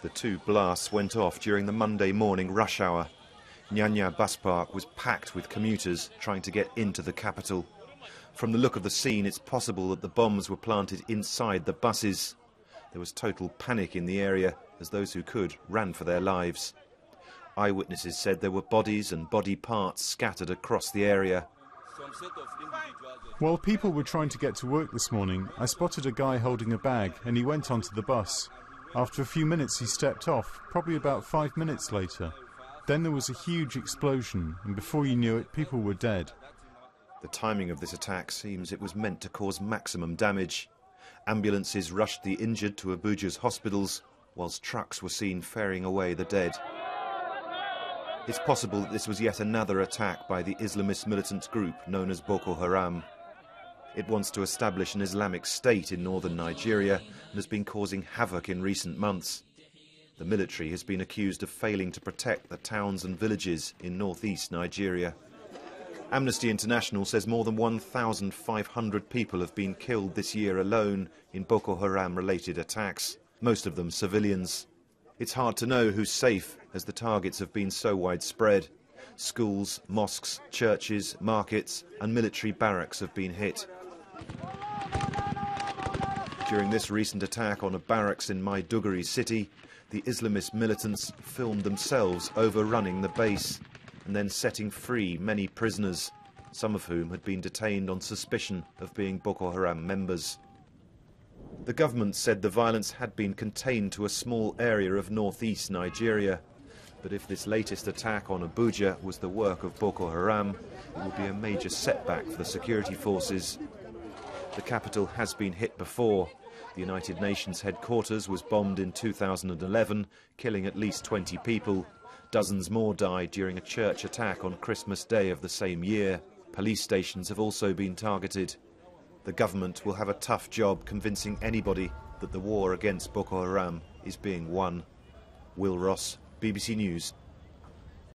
The two blasts went off during the Monday morning rush hour. Nyanya bus park was packed with commuters trying to get into the capital. From the look of the scene, it's possible that the bombs were planted inside the buses. There was total panic in the area as those who could ran for their lives. Eyewitnesses said there were bodies and body parts scattered across the area. While people were trying to get to work this morning, I spotted a guy holding a bag and he went onto the bus. After a few minutes he stepped off, probably about 5 minutes later. Then there was a huge explosion and before you knew it, people were dead. The timing of this attack seems it was meant to cause maximum damage. Ambulances rushed the injured to Abuja's hospitals, whilst trucks were seen ferrying away the dead. It's possible that this was yet another attack by the Islamist militant group known as Boko Haram. It wants to establish an Islamic state in northern Nigeria and has been causing havoc in recent months. The military has been accused of failing to protect the towns and villages in northeast Nigeria. Amnesty International says more than 1,500 people have been killed this year alone in Boko Haram-related attacks, most of them civilians. It's hard to know who's safe as the targets have been so widespread. Schools, mosques, churches, markets and military barracks have been hit. During this recent attack on a barracks in Maiduguri city, the Islamist militants filmed themselves overrunning the base and then setting free many prisoners, some of whom had been detained on suspicion of being Boko Haram members. The government said the violence had been contained to a small area of northeast Nigeria, but if this latest attack on Abuja was the work of Boko Haram, it would be a major setback for the security forces. The capital has been hit before. The United Nations headquarters was bombed in 2011, killing at least 20 people. Dozens more died during a church attack on Christmas Day of the same year. Police stations have also been targeted. The government will have a tough job convincing anybody that the war against Boko Haram is being won. Will Ross, BBC News.